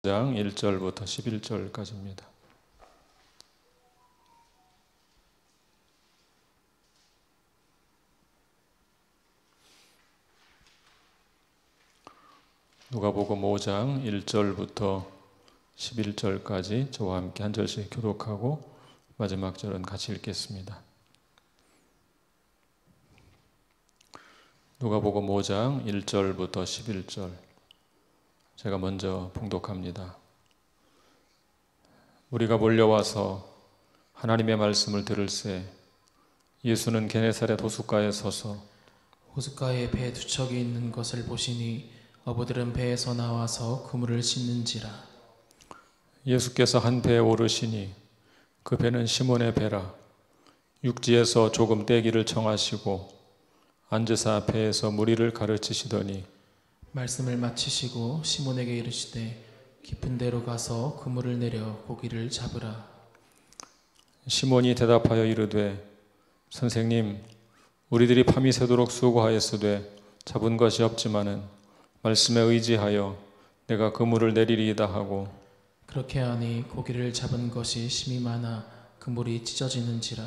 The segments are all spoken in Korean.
장 1절부터 11절까지입니다. 누가복음 5장 1절부터 11절까지 저와 함께 한 절씩 교독하고 마지막 절은 같이 읽겠습니다. 누가복음 5장 1절부터 11절 제가 먼저 봉독합니다. 우리가 몰려와서 하나님의 말씀을 들을새 예수는 게네사렛 호숫가에 서서 호숫가에 배 두 척이 있는 것을 보시니 어부들은 배에서 나와서 그물을 씻는지라. 예수께서 한 배에 오르시니 그 배는 시몬의 배라. 육지에서 조금 떼기를 청하시고 앉으사 배에서 무리를 가르치시더니 말씀을 마치시고 시몬에게 이르시되 깊은 데로 가서 그물을 내려 고기를 잡으라. 시몬이 대답하여 이르되 선생님 우리들이 밤이 새도록 수고하였으되 잡은 것이 없지만은 말씀에 의지하여 내가 그물을 내리리이다 하고 그렇게 하니 고기를 잡은 것이 심히 많아 그물이 찢어지는지라.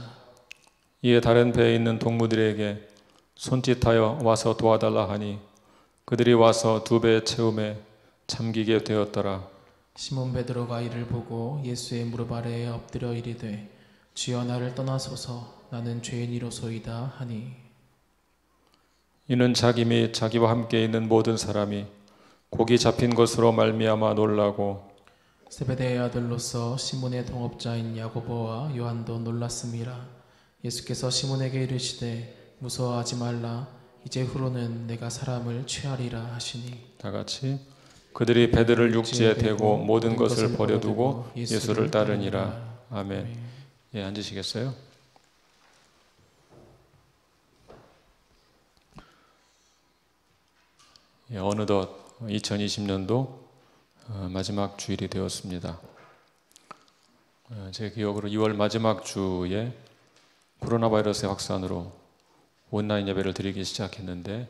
이에 다른 배에 있는 동무들에게 손짓하여 와서 도와달라 하니 그들이 와서 두 배의 채움에 잠기게 되었더라. 시몬 베드로가 이를 보고 예수의 무릎 아래에 엎드려 이르되 주여 나를 떠나소서 나는 죄인이로소이다 하니 이는 자기 및 자기와 함께 있는 모든 사람이 고기 잡힌 것으로 말미암아 놀라고 세베대의 아들로서 시몬의 동업자인 야고보와 요한도 놀랐음이라. 예수께서 시몬에게 이르시되 무서워하지 말라 이제 후로는 내가 사람을 취하리라 하시니 다 같이 그들이 배들을 육지에 대고 모든 것을 버려두고 예수를 따르니라. 아멘. 예, 앉으시겠어요? 예, 어느덧 2020년도 마지막 주일이 되었습니다. 제 기억으로 2월 마지막 주에 코로나 바이러스의 확산으로 온라인 예배를 드리기 시작했는데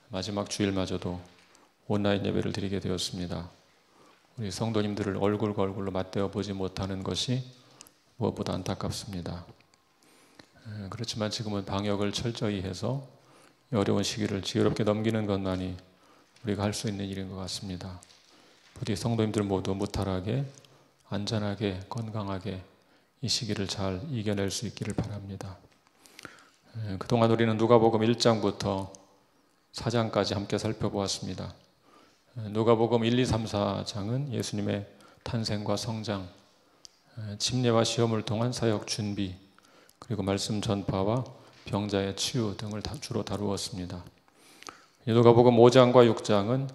마지막 주일마저도 온라인 예배를 드리게 되었습니다. 우리 성도님들을 얼굴과 얼굴로 맞대어 보지 못하는 것이 무엇보다 안타깝습니다. 그렇지만 지금은 방역을 철저히 해서 이 어려운 시기를 지혜롭게 넘기는 것만이 우리가 할 수 있는 일인 것 같습니다. 부디 성도님들 모두 무탈하게, 안전하게, 건강하게 이 시기를 잘 이겨낼 수 있기를 바랍니다. 그동안 우리는 누가복음 1장부터 4장까지 함께 살펴보았습니다. 누가복음 1, 2, 3, 4장은 예수님의 탄생과 성장, 침례와 시험을 통한 사역 준비, 그리고 말씀 전파와 병자의 치유 등을 주로 다루었습니다. 누가복음 5장과 6장은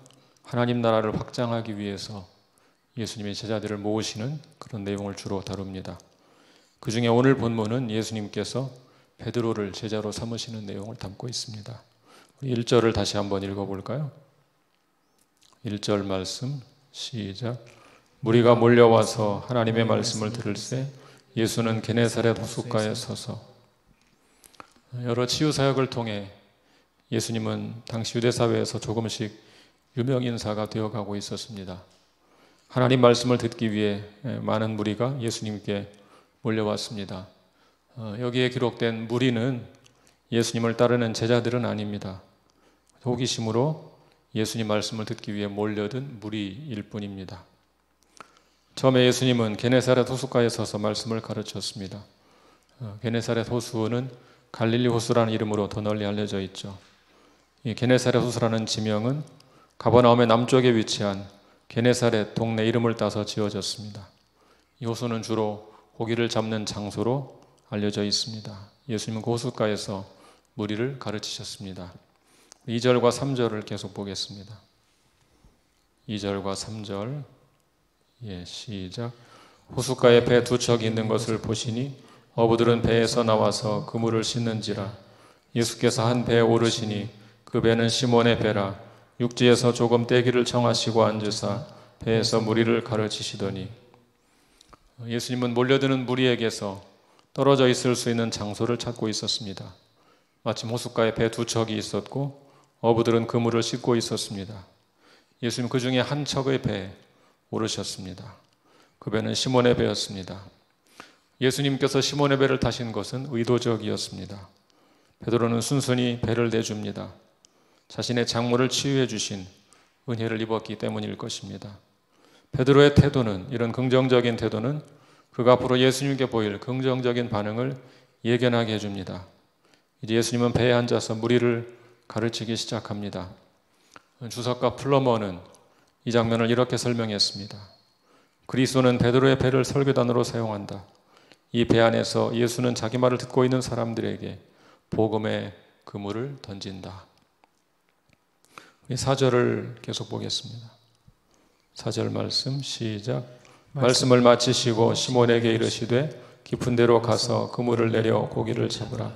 하나님 나라를 확장하기 위해서 예수님의 제자들을 모으시는 그런 내용을 주로 다룹니다. 그 중에 오늘 본문은 예수님께서 베드로를 제자로 삼으시는 내용을 담고 있습니다. 1절을 다시 한번 읽어볼까요? 1절 말씀 시작. 무리가 몰려와서 하나님의 말씀을 들을새 예수는 게네사렛 호숫가에 서서. 여러 치유 사역을 통해 예수님은 당시 유대 사회에서 조금씩 유명 인사가 되어가고 있었습니다. 하나님 말씀을 듣기 위해 많은 무리가 예수님께 몰려왔습니다. 여기에 기록된 무리는 예수님을 따르는 제자들은 아닙니다. 호기심으로 예수님 말씀을 듣기 위해 몰려든 무리일 뿐입니다. 처음에 예수님은 게네사렛 호숫가에 서서 말씀을 가르쳤습니다. 게네사렛 호수는 갈릴리 호수라는 이름으로 더 널리 알려져 있죠. 이 게네사렛 호수라는 지명은 가버나움의 남쪽에 위치한 게네사렛 동네 이름을 따서 지어졌습니다. 이 호수는 주로 고기를 잡는 장소로 알려져 있습니다. 예수님은 그 호숫가에서 무리를 가르치셨습니다. 2절과 3절을 계속 보겠습니다. 2절과 3절 시작. 호숫가에 배 두 척이 있는 것을 보시니 어부들은 배에서 나와서 그물을 씻는지라. 예수께서 한 배에 오르시니 그 배는 시몬의 배라. 육지에서 조금 떼기를 청하시고 앉으사 배에서 무리를 가르치시더니. 예수님은 몰려드는 무리에게서 떨어져 있을 수 있는 장소를 찾고 있었습니다. 마침 호숫가에 배 두 척이 있었고 어부들은 그물을 씻고 있었습니다. 예수님 그 중에 한 척의 배에 오르셨습니다. 그 배는 시몬의 배였습니다. 예수님께서 시몬의 배를 타신 것은 의도적이었습니다. 베드로는 순순히 배를 내줍니다. 자신의 장모를 치유해 주신 은혜를 입었기 때문일 것입니다. 베드로의 태도는, 이런 긍정적인 태도는 그가 앞으로 예수님께 보일 긍정적인 반응을 예견하게 해줍니다. 이제 예수님은 배에 앉아서 무리를 가르치기 시작합니다. 주석가 플러머는 이 장면을 이렇게 설명했습니다. 그리스도는 베드로의 배를 설교단으로 사용한다. 이 배 안에서 예수는 자기 말을 듣고 있는 사람들에게 복음의 그물을 던진다. 4절을 계속 보겠습니다. 4절 말씀 시작. 말씀을 마치시고 시몬에게 이르시되 깊은 데로 가서 그물을 내려 고기를 잡으라.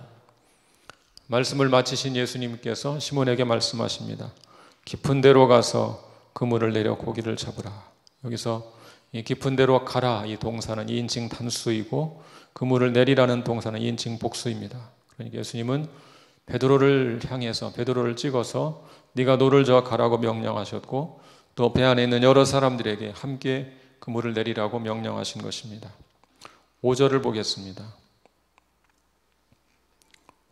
말씀을 마치신 예수님께서 시몬에게 말씀하십니다. 깊은 데로 가서 그물을 내려 고기를 잡으라. 여기서 이 깊은 데로 가라, 이 동사는 2인칭 단수이고 그물을 내리라는 동사는 2인칭 복수입니다. 그러니까 예수님은 베드로를 향해서, 베드로를 찍어서 네가 노를 저어 가라고 명령하셨고, 또 배 안에 있는 여러 사람들에게 함께 그물을 내리라고 명령하신 것입니다. 5절을 보겠습니다.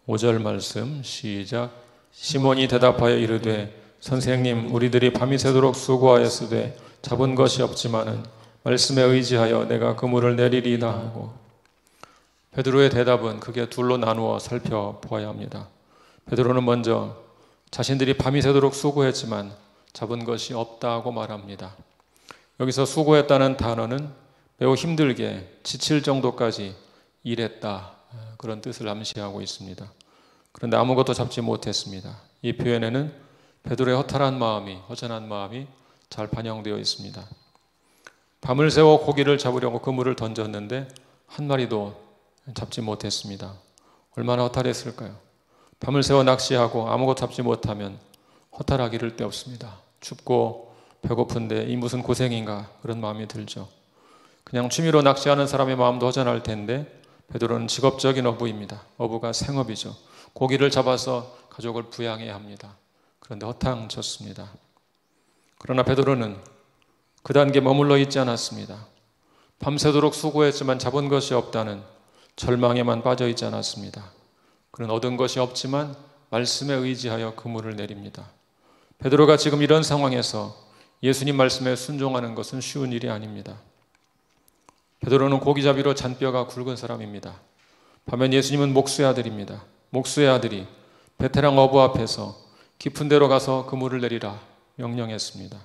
5절 말씀 시작. 시몬이 대답하여 이르되 선생님, 우리들이 밤이 새도록 수고하였으되 잡은 것이 없지만은 말씀에 의지하여 내가 그물을 내리리이다 하고, 베드로의 대답은 크게 둘로 나누어 살펴보아야 합니다. 베드로는 먼저 자신들이 밤이 새도록 수고했지만 잡은 것이 없다고 말합니다. 여기서 수고했다는 단어는 매우 힘들게 지칠 정도까지 일했다, 그런 뜻을 암시하고 있습니다. 그런데 아무것도 잡지 못했습니다. 이 표현에는 베드로의 허탈한 마음이, 허전한 마음이 잘 반영되어 있습니다. 밤을 새워 고기를 잡으려고 그물을 던졌는데 한 마리도 잡지 못했습니다. 얼마나 허탈했을까요? 밤을 새워 낚시하고 아무것도 잡지 못하면 허탈하기 이를 데 없습니다. 춥고 배고픈데 이 무슨 고생인가, 그런 마음이 들죠. 그냥 취미로 낚시하는 사람의 마음도 허전할 텐데 베드로는 직업적인 어부입니다. 어부가 생업이죠. 고기를 잡아서 가족을 부양해야 합니다. 그런데 허탕쳤습니다. 그러나 베드로는 그 단계에 머물러 있지 않았습니다. 밤새도록 수고했지만 잡은 것이 없다는 절망에만 빠져 있지 않았습니다. 그는 얻은 것이 없지만 말씀에 의지하여 그물을 내립니다. 베드로가 지금 이런 상황에서 예수님 말씀에 순종하는 것은 쉬운 일이 아닙니다. 베드로는 고기잡이로 잔뼈가 굵은 사람입니다. 반면 예수님은 목수의 아들입니다. 목수의 아들이 베테랑 어부 앞에서 깊은 데로 가서 그물을 내리라 명령했습니다.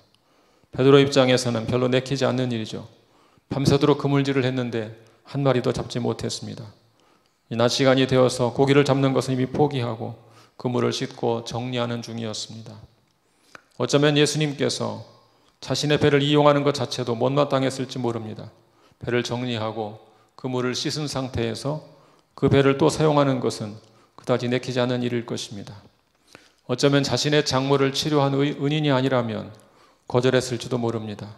베드로 입장에서는 별로 내키지 않는 일이죠. 밤새도록 그물질을 했는데 한 마리도 잡지 못했습니다. 낮 시간이 되어서 고기를 잡는 것은 이미 포기하고 그물을 씻고 정리하는 중이었습니다. 어쩌면 예수님께서 자신의 배를 이용하는 것 자체도 못마땅했을지 모릅니다. 배를 정리하고 그물을 씻은 상태에서 그 배를 또 사용하는 것은 그다지 내키지 않은 일일 것입니다. 어쩌면 자신의 장모를 치료한 은인이 아니라면 거절했을지도 모릅니다.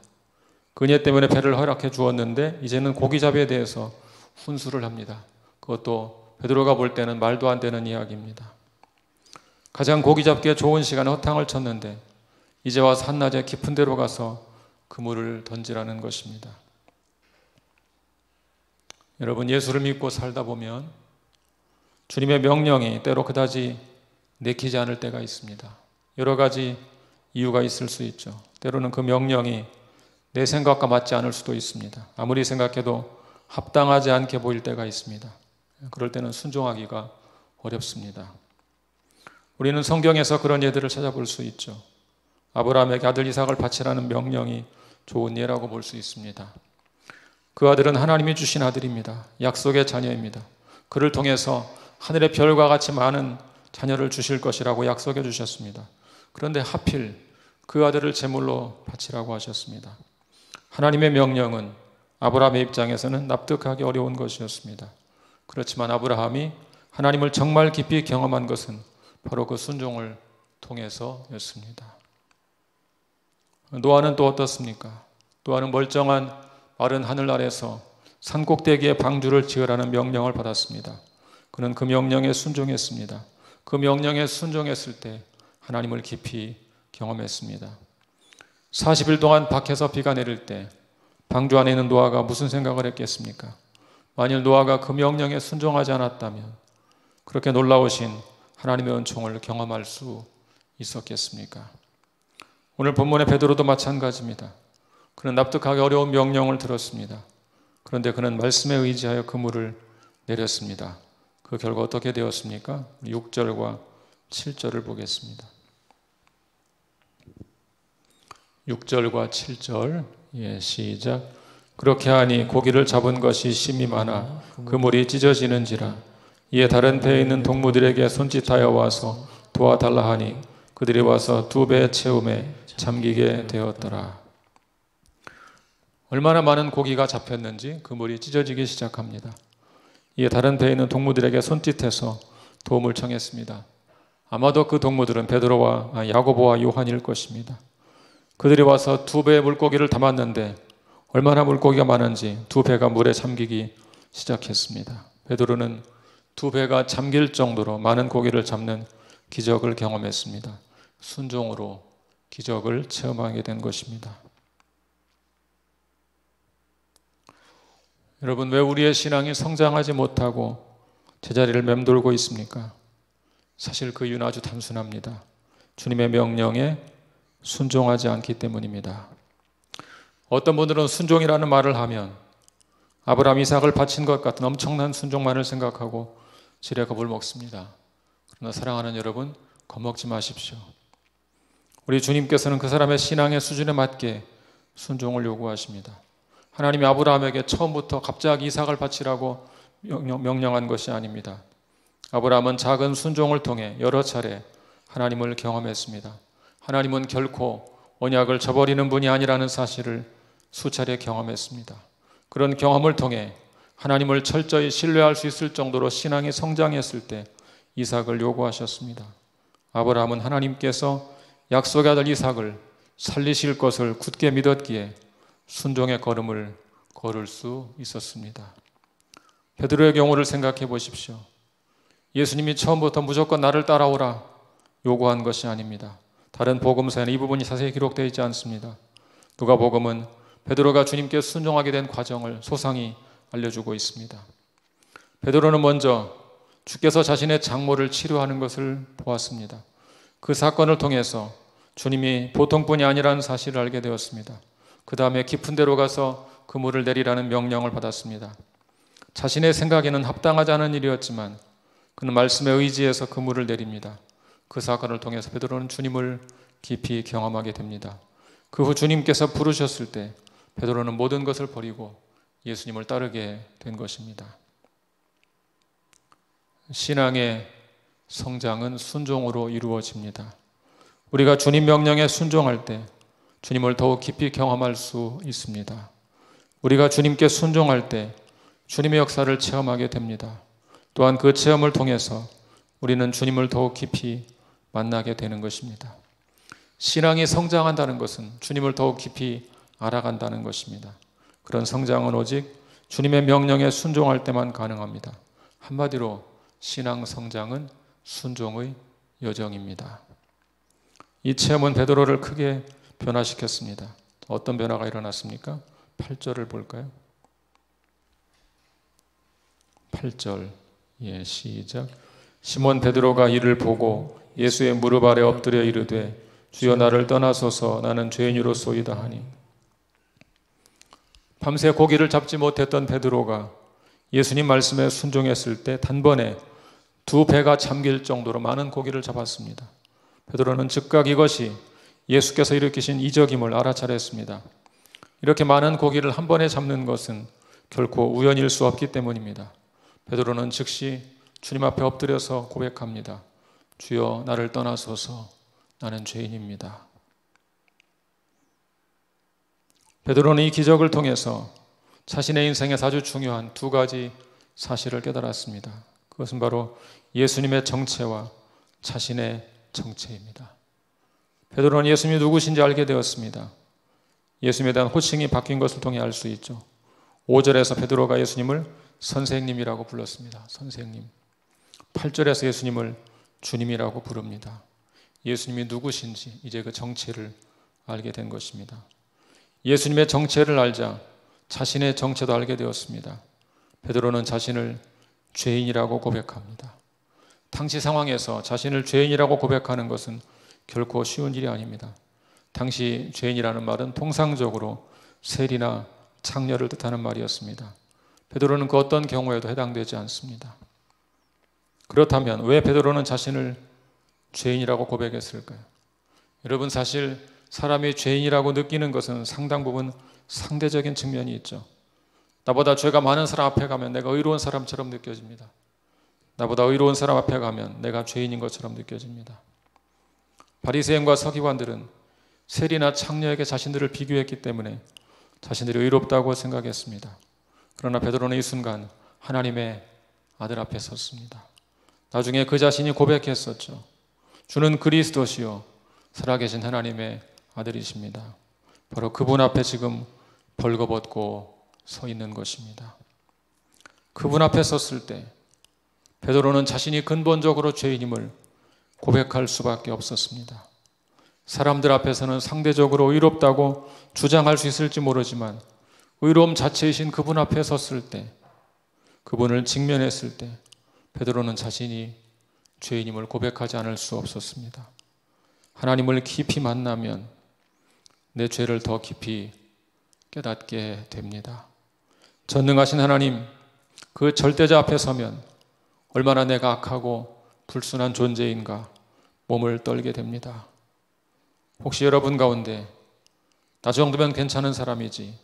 그 은혜 때문에 배를 허락해 주었는데 이제는 고기잡이에 대해서 훈수를 합니다. 그것도 베드로가 볼 때는 말도 안 되는 이야기입니다. 가장 고기잡기에 좋은 시간에 허탕을 쳤는데 이제 와서 한낮에 깊은 데로 가서 그물을 던지라는 것입니다. 여러분, 예수를 믿고 살다 보면 주님의 명령이 때로 그다지 내키지 않을 때가 있습니다. 여러 가지 이유가 있을 수 있죠. 때로는 그 명령이 내 생각과 맞지 않을 수도 있습니다. 아무리 생각해도 합당하지 않게 보일 때가 있습니다. 그럴 때는 순종하기가 어렵습니다. 우리는 성경에서 그런 예들을 찾아볼 수 있죠. 아브라함에게 아들 이삭을 바치라는 명령이 좋은 예라고 볼 수 있습니다. 그 아들은 하나님이 주신 아들입니다. 약속의 자녀입니다. 그를 통해서 하늘의 별과 같이 많은 자녀를 주실 것이라고 약속해 주셨습니다. 그런데 하필 그 아들을 제물로 바치라고 하셨습니다. 하나님의 명령은 아브라함의 입장에서는 납득하기 어려운 것이었습니다. 그렇지만 아브라함이 하나님을 정말 깊이 경험한 것은 바로 그 순종을 통해서였습니다. 노아는 또 어떻습니까? 노아는 멀쩡한 마른 하늘 아래서 산꼭대기에 방주를 지으라는 명령을 받았습니다. 그는 그 명령에 순종했습니다. 그 명령에 순종했을 때 하나님을 깊이 경험했습니다. 40일 동안 밖에서 비가 내릴 때 방주 안에 있는 노아가 무슨 생각을 했겠습니까? 만일 노아가 그 명령에 순종하지 않았다면 그렇게 놀라우신 하나님의 은총을 경험할 수 있었겠습니까? 오늘 본문의 베드로도 마찬가지입니다. 그는 납득하기 어려운 명령을 들었습니다. 그런데 그는 말씀에 의지하여 그물을 내렸습니다. 그 결과 어떻게 되었습니까? 6절과 7절을 보겠습니다. 6절과 7절 시작. 그렇게 하니 고기를 잡은 것이 심이 많아 그물이 찢어지는지라. 이에 다른 배에 있는 동무들에게 손짓하여 와서 도와달라 하니 그들이 와서 2배 채움에 잠기게 되었더라. 얼마나 많은 고기가 잡혔는지 그물이 찢어지기 시작합니다. 이에 다른 배에 있는 동무들에게 손짓해서 도움을 청했습니다. 아마도 그 동무들은 베드로와 야고보와 요한일 것입니다. 그들이 와서 2배의 물고기를 담았는데 얼마나 물고기가 많은지 2배가 물에 잠기기 시작했습니다. 베드로는 2배가 잠길 정도로 많은 고기를 잡는 기적을 경험했습니다. 순종으로 기적을 체험하게 된 것입니다. 여러분, 왜 우리의 신앙이 성장하지 못하고 제자리를 맴돌고 있습니까? 사실 그 이유는 아주 단순합니다. 주님의 명령에 순종하지 않기 때문입니다. 어떤 분들은 순종이라는 말을 하면 아브라함, 이삭을 바친 것 같은 엄청난 순종만을 생각하고 지레 겁을 먹습니다. 그러나 사랑하는 여러분, 겁먹지 마십시오. 우리 주님께서는 그 사람의 신앙의 수준에 맞게 순종을 요구하십니다. 하나님이 아브라함에게 처음부터 갑자기 이삭을 바치라고 명령한 것이 아닙니다. 아브라함은 작은 순종을 통해 여러 차례 하나님을 경험했습니다. 하나님은 결코 언약을 저버리는 분이 아니라는 사실을 수차례 경험했습니다. 그런 경험을 통해 하나님을 철저히 신뢰할 수 있을 정도로 신앙이 성장했을 때 이삭을 요구하셨습니다. 아브라함은 하나님께서 약속의 아들 이삭을 살리실 것을 굳게 믿었기에 순종의 걸음을 걸을 수 있었습니다. 베드로의 경우를 생각해 보십시오. 예수님이 처음부터 무조건 나를 따라오라 요구한 것이 아닙니다. 다른 복음서에는 이 부분이 자세히 기록되어 있지 않습니다. 누가복음은 베드로가 주님께 순종하게 된 과정을 소상히 알려주고 있습니다. 베드로는 먼저 주께서 자신의 장모를 치료하는 것을 보았습니다. 그 사건을 통해서 주님이 보통뿐이 아니라는 사실을 알게 되었습니다. 그 다음에 깊은 데로 가서 그물을 내리라는 명령을 받았습니다. 자신의 생각에는 합당하지 않은 일이었지만 그는 말씀에 의지해서 그물을 내립니다. 그 사건을 통해서 베드로는 주님을 깊이 경험하게 됩니다. 그 후 주님께서 부르셨을 때 베드로는 모든 것을 버리고 예수님을 따르게 된 것입니다. 신앙의 성장은 순종으로 이루어집니다. 우리가 주님 명령에 순종할 때 주님을 더욱 깊이 경험할 수 있습니다. 우리가 주님께 순종할 때 주님의 역사를 체험하게 됩니다. 또한 그 체험을 통해서 우리는 주님을 더욱 깊이 만나게 되는 것입니다. 신앙이 성장한다는 것은 주님을 더욱 깊이 알아간다는 것입니다. 그런 성장은 오직 주님의 명령에 순종할 때만 가능합니다. 한마디로 신앙 성장은 순종의 여정입니다. 이 체험은 베드로를 크게 변화시켰습니다. 어떤 변화가 일어났습니까? 8절을 볼까요? 8절 시작. 시몬 베드로가 이를 보고 예수의 무릎 아래 엎드려 이르되 주여 나를 떠나소서 나는 죄인이로소이다 하니. 밤새 고기를 잡지 못했던 베드로가 예수님 말씀에 순종했을 때 단번에 2배가 잠길 정도로 많은 고기를 잡았습니다. 베드로는 즉각 이것이 예수께서 일으키신 이적임을 알아차렸습니다. 이렇게 많은 고기를 한 번에 잡는 것은 결코 우연일 수 없기 때문입니다. 베드로는 즉시 주님 앞에 엎드려서 고백합니다. 주여 나를 떠나소서 나는 죄인입니다. 베드로는 이 기적을 통해서 자신의 인생에서 아주 중요한 2가지 사실을 깨달았습니다. 그것은 바로 예수님의 정체와 자신의 정체입니다. 베드로는 예수님이 누구신지 알게 되었습니다. 예수님에 대한 호칭이 바뀐 것을 통해 알 수 있죠. 5절에서 베드로가 예수님을 선생님이라고 불렀습니다. 선생님. 8절에서 예수님을 주님이라고 부릅니다. 예수님이 누구신지 이제 그 정체를 알게 된 것입니다. 예수님의 정체를 알자 자신의 정체도 알게 되었습니다. 베드로는 자신을 죄인이라고 고백합니다. 당시 상황에서 자신을 죄인이라고 고백하는 것은 결코 쉬운 일이 아닙니다. 당시 죄인이라는 말은 통상적으로 세리나 창녀를 뜻하는 말이었습니다. 베드로는 그 어떤 경우에도 해당되지 않습니다. 그렇다면 왜 베드로는 자신을 죄인이라고 고백했을까요? 여러분, 사실 사람이 죄인이라고 느끼는 것은 상당 부분 상대적인 측면이 있죠. 나보다 죄가 많은 사람 앞에 가면 내가 의로운 사람처럼 느껴집니다. 나보다 의로운 사람 앞에 가면 내가 죄인인 것처럼 느껴집니다. 바리새인과 서기관들은 세리나 창녀에게 자신들을 비교했기 때문에 자신들이 의롭다고 생각했습니다. 그러나 베드로는 이 순간 하나님의 아들 앞에 섰습니다. 나중에 그 자신이 고백했었죠. 주는 그리스도시요 살아계신 하나님의 아들이십니다. 바로 그분 앞에 지금 벌거벗고 서 있는 것입니다. 그분 앞에 섰을 때 베드로는 자신이 근본적으로 죄인임을 고백할 수밖에 없었습니다. 사람들 앞에서는 상대적으로 의롭다고 주장할 수 있을지 모르지만 의로움 자체이신 그분 앞에 섰을 때, 그분을 직면했을 때 베드로는 자신이 죄인임을 고백하지 않을 수 없었습니다. 하나님을 깊이 만나면 내 죄를 더 깊이 깨닫게 됩니다. 전능하신 하나님, 그 절대자 앞에 서면 얼마나 내가 악하고 불순한 존재인가 몸을 떨게 됩니다. 혹시 여러분 가운데 나 정도면 괜찮은 사람이지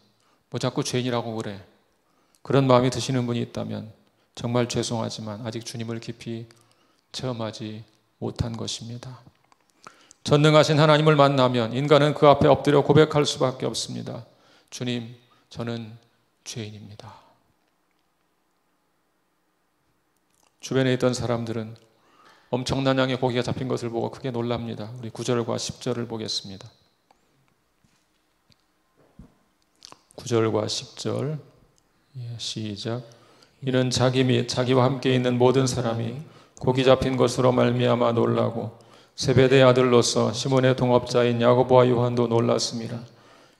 뭐 자꾸 죄인이라고 그래, 그런 마음이 드시는 분이 있다면 정말 죄송하지만 아직 주님을 깊이 체험하지 못한 것입니다. 전능하신 하나님을 만나면 인간은 그 앞에 엎드려 고백할 수밖에 없습니다. 주님, 저는 죄인입니다. 주변에 있던 사람들은 엄청난 양의 고기가 잡힌 것을 보고 크게 놀랍니다. 우리 9절과 10절을 보겠습니다. 9절과 10절 시작. 이는 자기 및 자기와 함께 있는 모든 사람이 고기 잡힌 것으로 말미암아 놀라고 세베대의 아들로서 시몬의 동업자인 야고보와 요한도 놀랐습니다.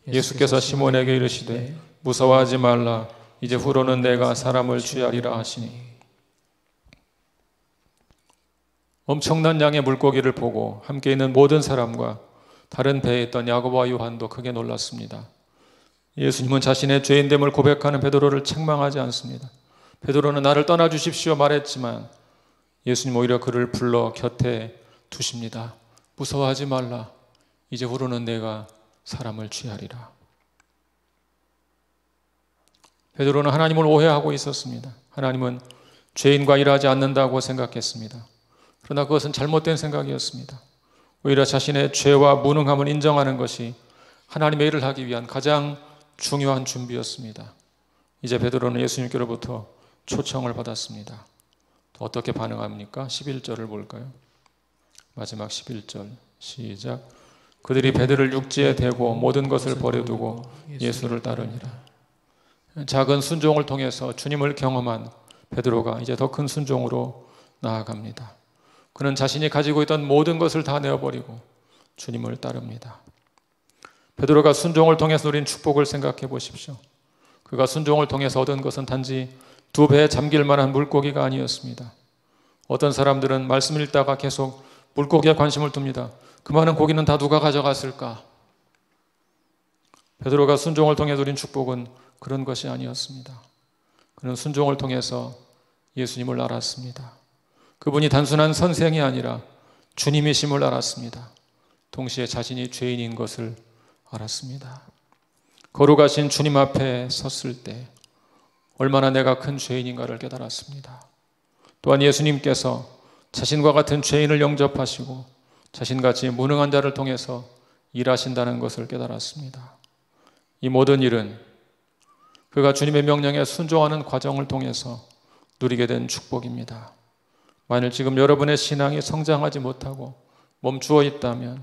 예수께서 시몬에게 이르시되 무서워하지 말라, 이제 후로는 내가 사람을 취하리라 하시니. 엄청난 양의 물고기를 보고 함께 있는 모든 사람과 다른 배에 있던 야고보와 요한도 크게 놀랐습니다. 예수님은 자신의 죄인됨을 고백하는 베드로를 책망하지 않습니다. 베드로는 나를 떠나주십시오 말했지만 예수님 오히려 그를 불러 곁에 두십니다. 무서워하지 말라, 이제 후로는 내가 사람을 취하리라. 베드로는 하나님을 오해하고 있었습니다. 하나님은 죄인과 일하지 않는다고 생각했습니다. 그러나 그것은 잘못된 생각이었습니다. 오히려 자신의 죄와 무능함을 인정하는 것이 하나님의 일을 하기 위한 가장 중요한 준비였습니다. 이제 베드로는 예수님께로부터 초청을 받았습니다. 어떻게 반응합니까? 11절을 볼까요? 마지막 11절 시작. 그들이 배들을 육지에 대고 모든 것을 버려두고 예수를 따르니라. 작은 순종을 통해서 주님을 경험한 베드로가 이제 더 큰 순종으로 나아갑니다. 그는 자신이 가지고 있던 모든 것을 다 내어버리고 주님을 따릅니다. 베드로가 순종을 통해서 누린 축복을 생각해 보십시오. 그가 순종을 통해서 얻은 것은 단지 2배에 잠길 만한 물고기가 아니었습니다. 어떤 사람들은 말씀을 읽다가 계속 물고기에 관심을 둡니다. 그 많은 고기는 다 누가 가져갔을까? 베드로가 순종을 통해 누린 축복은 그런 것이 아니었습니다. 그는 순종을 통해서 예수님을 알았습니다. 그분이 단순한 선생이 아니라 주님이심을 알았습니다. 동시에 자신이 죄인인 것을 알았습니다. 거룩하신 주님 앞에 섰을 때 얼마나 내가 큰 죄인인가를 깨달았습니다. 또한 예수님께서 자신과 같은 죄인을 영접하시고 자신같이 무능한 자를 통해서 일하신다는 것을 깨달았습니다. 이 모든 일은 그가 주님의 명령에 순종하는 과정을 통해서 누리게 된 축복입니다. 만일 지금 여러분의 신앙이 성장하지 못하고 멈추어 있다면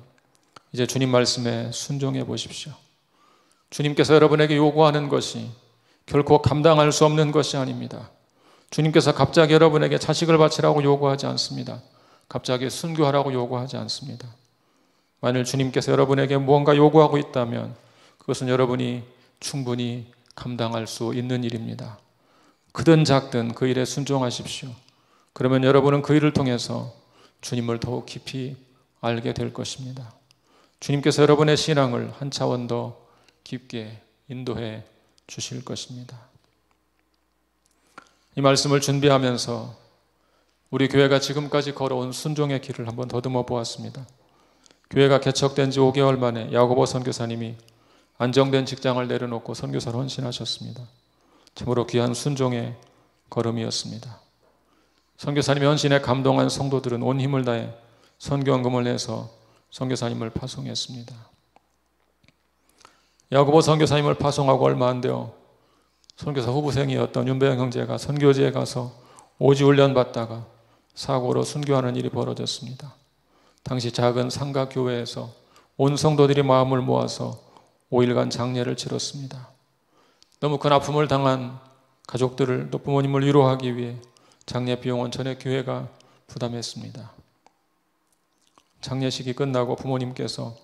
이제 주님 말씀에 순종해 보십시오. 주님께서 여러분에게 요구하는 것이 결코 감당할 수 없는 것이 아닙니다. 주님께서 갑자기 여러분에게 자식을 바치라고 요구하지 않습니다. 갑자기 순교하라고 요구하지 않습니다. 만일 주님께서 여러분에게 무언가 요구하고 있다면 그것은 여러분이 충분히 감당할 수 있는 일입니다. 크든 작든 그 일에 순종하십시오. 그러면 여러분은 그 일을 통해서 주님을 더욱 깊이 알게 될 것입니다. 주님께서 여러분의 신앙을 한 차원 더 깊게 인도해 주실 것입니다. 이 말씀을 준비하면서 우리 교회가 지금까지 걸어온 순종의 길을 한번 더듬어 보았습니다. 교회가 개척된 지 5개월 만에 야고보 선교사님이 안정된 직장을 내려놓고 선교사로 헌신하셨습니다. 참으로 귀한 순종의 걸음이었습니다. 선교사님의 헌신에 감동한 성도들은 온 힘을 다해 선교헌금을 내서 선교사님을 파송했습니다. 야고보 선교사님을 파송하고 얼마 안 되어 선교사 후보생이었던 윤배영 형제가 선교지에 가서 오지 훈련 받다가 사고로 순교하는 일이 벌어졌습니다. 당시 작은 상가교회에서 온 성도들이 마음을 모아서 5일간 장례를 치렀습니다. 너무 큰 아픔을 당한 가족들을 또 부모님을 위로하기 위해 장례 비용은 전에 교회가 부담했습니다. 장례식이 끝나고 부모님께서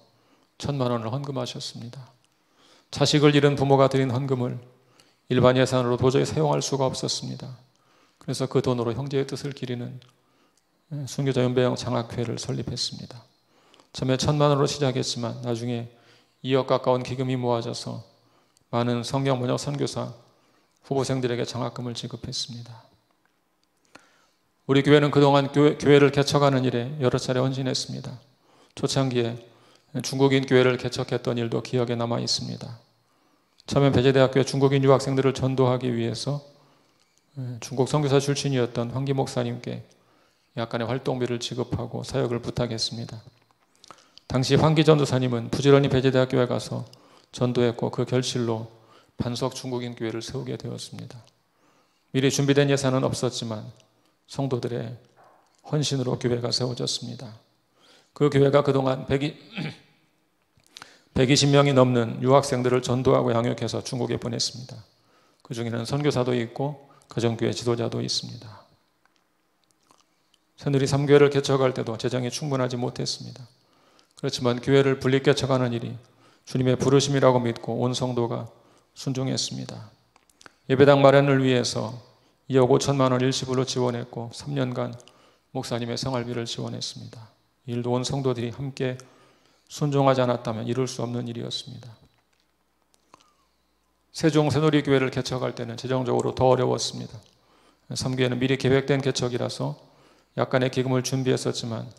1,000만 원을 헌금하셨습니다. 자식을 잃은 부모가 드린 헌금을 일반 예산으로 도저히 사용할 수가 없었습니다. 그래서 그 돈으로 형제의 뜻을 기리는 순교자 윤배영 장학회를 설립했습니다. 처음에 1,000만 원으로 시작했지만 나중에 2억 가까운 기금이 모아져서 많은 성경 번역 선교사 후보생들에게 장학금을 지급했습니다. 우리 교회는 그동안 교회를 개척하는 일에 여러 차례 헌신했습니다. 초창기에 중국인 교회를 개척했던 일도 기억에 남아 있습니다. 처음에 배제대학교에 중국인 유학생들을 전도하기 위해서 중국 선교사 출신이었던 황기 목사님께 약간의 활동비를 지급하고 사역을 부탁했습니다. 당시 황기 전도사님은 부지런히 배제대학교에 가서 전도했고 그 결실로 반석 중국인 교회를 세우게 되었습니다. 미리 준비된 예산은 없었지만 성도들의 헌신으로 교회가 세워졌습니다. 그 교회가 그동안 120명이 넘는 유학생들을 전도하고 양육해서 중국에 보냈습니다. 그 중에는 선교사도 있고 가정교회 지도자도 있습니다. 새누리 3교회를 개척할 때도 재정이 충분하지 못했습니다. 그렇지만 교회를 분리 개척하는 일이 주님의 부르심이라고 믿고 온 성도가 순종했습니다. 예배당 마련을 위해서 2억 5천만 원 일시불로 지원했고 3년간 목사님의 생활비를 지원했습니다. 이 일도 온 성도들이 함께 순종하지 않았다면 이룰 수 없는 일이었습니다. 세종 새누리교회를 개척할 때는 재정적으로 더 어려웠습니다. 3교회는 미리 계획된 개척이라서 약간의 기금을 준비했었지만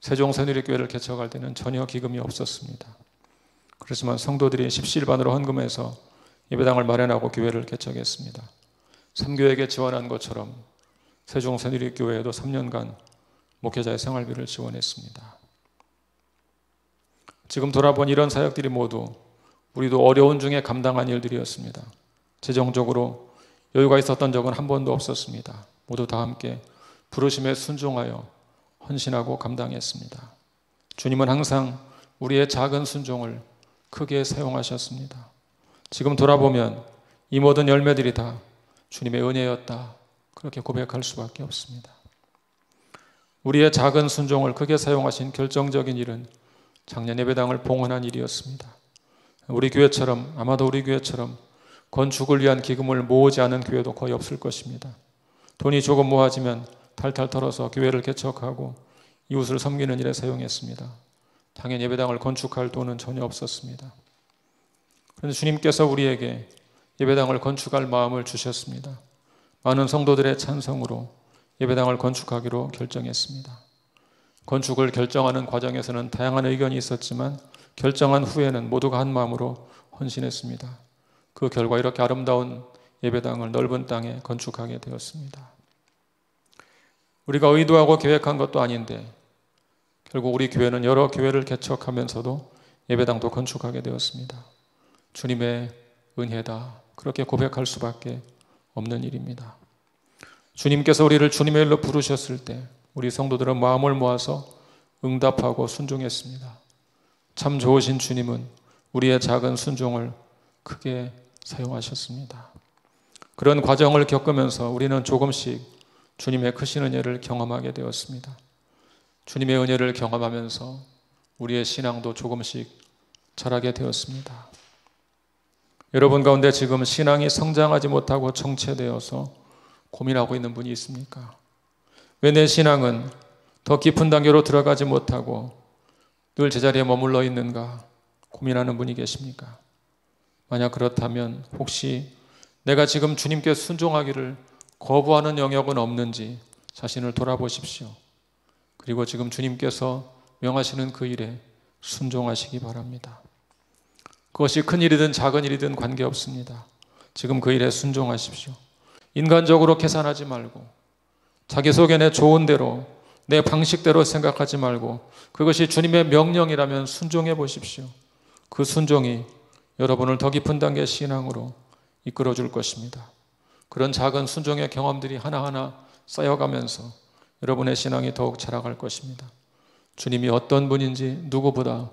세종 새누리교회를 개척할 때는 전혀 기금이 없었습니다. 그렇지만 성도들이 십시일반으로 헌금해서 예배당을 마련하고 교회를 개척했습니다. 3교회에게 지원한 것처럼 세종 새누리교회에도 3년간 목회자의 생활비를 지원했습니다. 지금 돌아본 이런 사역들이 모두 우리도 어려운 중에 감당한 일들이었습니다. 재정적으로 여유가 있었던 적은 한 번도 없었습니다. 모두 다 함께 부르심에 순종하여 헌신하고 감당했습니다. 주님은 항상 우리의 작은 순종을 크게 사용하셨습니다. 지금 돌아보면 이 모든 열매들이 다 주님의 은혜였다. 그렇게 고백할 수밖에 없습니다. 우리의 작은 순종을 크게 사용하신 결정적인 일은 작년 예배당을 봉헌한 일이었습니다. 우리 교회처럼 아마도 우리 교회처럼 건축을 위한 기금을 모으지 않은 교회도 거의 없을 것입니다. 돈이 조금 모아지면 탈탈 털어서 교회를 개척하고 이웃을 섬기는 일에 사용했습니다. 당연 예배당을 건축할 돈은 전혀 없었습니다. 그런데 주님께서 우리에게 예배당을 건축할 마음을 주셨습니다. 많은 성도들의 찬성으로 예배당을 건축하기로 결정했습니다. 건축을 결정하는 과정에서는 다양한 의견이 있었지만 결정한 후에는 모두가 한 마음으로 헌신했습니다. 그 결과 이렇게 아름다운 예배당을 넓은 땅에 건축하게 되었습니다. 우리가 의도하고 계획한 것도 아닌데 결국 우리 교회는 여러 교회를 개척하면서도 예배당도 건축하게 되었습니다. 주님의 은혜다. 그렇게 고백할 수밖에 없는 일입니다. 주님께서 우리를 주님의 일로 부르셨을 때 우리 성도들은 마음을 모아서 응답하고 순종했습니다. 참 좋으신 주님은 우리의 작은 순종을 크게 사용하셨습니다. 그런 과정을 겪으면서 우리는 조금씩 주님의 크신 은혜를 경험하게 되었습니다. 주님의 은혜를 경험하면서 우리의 신앙도 조금씩 자라게 되었습니다. 여러분 가운데 지금 신앙이 성장하지 못하고 정체되어서 고민하고 있는 분이 있습니까? 왜 내 신앙은 더 깊은 단계로 들어가지 못하고 늘 제자리에 머물러 있는가 고민하는 분이 계십니까? 만약 그렇다면 혹시 내가 지금 주님께 순종하기를 거부하는 영역은 없는지 자신을 돌아보십시오. 그리고 지금 주님께서 명하시는 그 일에 순종하시기 바랍니다. 그것이 큰 일이든 작은 일이든 관계없습니다. 지금 그 일에 순종하십시오. 인간적으로 계산하지 말고 자기 속에 내 좋은 대로 내 방식대로 생각하지 말고 그것이 주님의 명령이라면 순종해 보십시오. 그 순종이 여러분을 더 깊은 단계의 신앙으로 이끌어 줄 것입니다. 그런 작은 순종의 경험들이 하나하나 쌓여가면서 여러분의 신앙이 더욱 자라갈 것입니다. 주님이 어떤 분인지 누구보다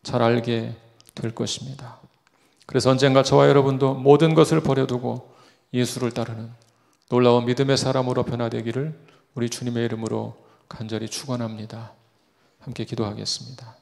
잘 알게 될 것입니다. 그래서 언젠가 저와 여러분도 모든 것을 버려두고 예수를 따르는 놀라운 믿음의 사람으로 변화되기를 우리 주님의 이름으로 간절히 축원합니다. 함께 기도하겠습니다.